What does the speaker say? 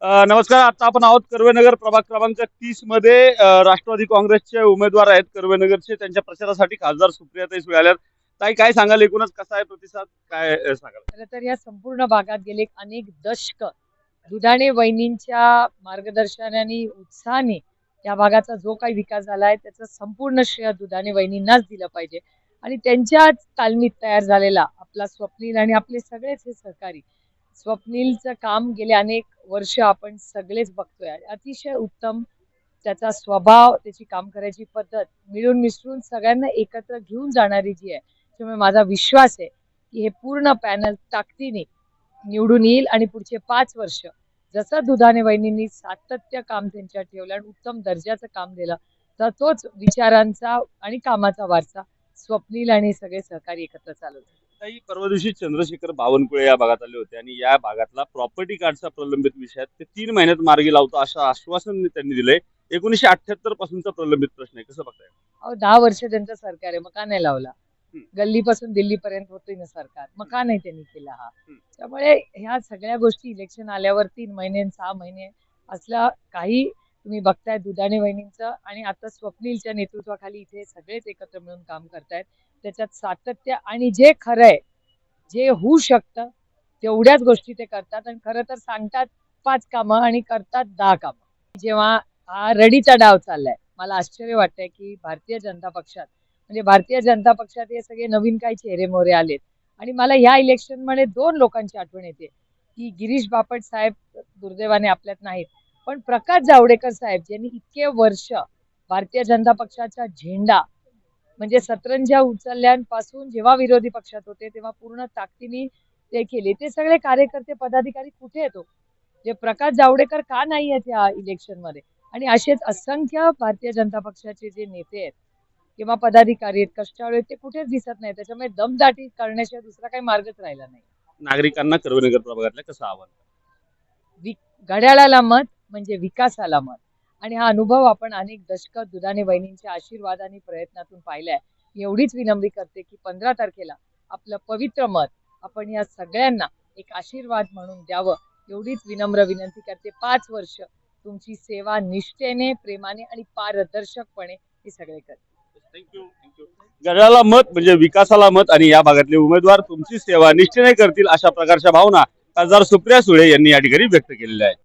नमस्कार. आता आपण आहोत कर्वेनगर प्रभाग क्रमांक 30 मध्ये. राष्ट्रवादी काँग्रेसचे उमेदवार आहेत कर्वेनगरचे. त्यांच्या प्रचारासाठी खासदार सुप्रियाताई सुळे आल्यात. ताई, काय सांगाल, एकूणच कसा आहे प्रतिसाद, काय सांगाल? खरं तर या संपूर्ण भागात गेले अनेक दशक दुधाणे वहिनींच्या मार्गदर्शनाने उत्साहाने या भागाचा जो काही विकास झालाय त्याचं संपूर्ण श्रेय दुधाणे वहिनींनाच दिलं पाहिजे. आणि त्यांच्याच तालमीत तयार झालेला आपला स्वप्नील आणि आपले सगळेच हे सहकारी, स्वप्नीलचं काम गेले अनेक वर्ष आपण सगळेच बघतोय. अतिशय उत्तम त्याचा स्वभाव, त्याची काम करायची पद्धत, मिळून मिसळून सगळ्यांना एकत्र घेऊन जाणारी जी आहे, त्यामुळे माझा विश्वास आहे की हे पूर्ण पॅनल ताकदीने निवडून येईल आणि पुढचे 5 वर्ष जसं दुधाणे वहिनींनी सातत्य काम त्यांच्यात ठेवलं आणि उत्तम दर्जाचं काम दिलं, तर तोच विचारांचा आणि कामाचा वारसा स्वप्नील आणि सगळे सहकारी एकत्र चालवतात. ताई, परवा दिवशी चंद्रशेखर बावनकुळे या भागात आले होते आणि या भागातला प्रॉपर्टी कार्डचा प्रलंबित विषय आहे, ते 3 महिन्यात मार्गी लावतो असं आश्वासन त्यांनी दिलंय. 1978 पासूनचा प्रलंबित प्रश्न आहे, कसं बघताय? अहो, 10 वर्ष त्यांचं सरकार आहे, मग का नाही लावला? हं. गल्लीपासून दिल्लीपर्यंत होते ना सरकार, मग का नाही त्यांनी केला हा? हं. त्यामुळे ह्या सगळ्या गोष्टी इलेक्शन आल्यावर 3 महिने 6 महिने असला काही तुम्ही बघताय दुधाणे वहिनींचं आणि आता स्वप्नीलच्या नेतृत्वाखाली इथे सगळेच एकत्र मिळून काम करतायत. त्याच्यात सातत्य आणि जे खरं आहे, जे होऊ शकतं तेवढ्याच गोष्टी ते करतात आणि खरं तर सांगतात 5 कामं आणि करतात 10 कामं. जेव्हा हा रडीचा डाव चाललाय, मला आश्चर्य वाटतंय की भारतीय जनता पक्षात, म्हणजे भारतीय जनता पक्षात हे सगळे नवीन काही चेहरे मोहरे आलेत. आणि मला ह्या इलेक्शन मध्ये 2 लोकांची आठवण येते की गिरीश बापट साहेब दुर्दैवाने आपल्यात नाहीत, पण प्रकाश जावडेकर साहेब ज्यांनी इतके वर्ष भारतीय जनता पक्षाचा झेंडा म्हणजे सतरंजा उचलल्यापासून जेव्हा विरोधी पक्षात होते तेव्हा पूर्ण ताकदीने ते केले. ते सगळे कार्यकर्ते पदाधिकारी कुठे येतो? जे प्रकाश जावडेकर का नाही आहेत या इलेक्शन मध्ये? आणि असेच असंख्य भारतीय जनता पक्षाचे जे नेते आहेत किंवा पदाधिकारी आहेत, कष्टाळू आहेत, ते कुठेच दिसत नाही. त्याच्यामुळे दमदाटी करण्याशिवाय दुसरा काही मार्गच राहिला नाही. नागरिकांना कर्वेनगर प्रभागातल्या कसं आव्हान? घड्याळाला मत म्हणजे विकासाला मत. आणि हा अनुभव आपण अनेक दशक दुधाणे वहिनींच्या आशीर्वाद आणि प्रयत्नातून पाहिलाय. एवढीच विनंती करते की 15 तारखेला आपलं पवित्र मत आपण या सगळ्यांना एक आशीर्वाद म्हणून द्यावं, एवढीच विनम्र विनंती करते. 5 वर्ष तुमची सेवा निष्ठेने, प्रेमाने आणि पारदर्शकपणे हे सगळे करते. थँक्यू. घड्याळाला मत म्हणजे विकासाला मत आणि या भागातले उमेदवार तुमची सेवा निश्चित करतील, अशा प्रकारच्या भावना खासदार सुप्रिया सुळे यांनी या ठिकाणी व्यक्त केलेल्या आहेत.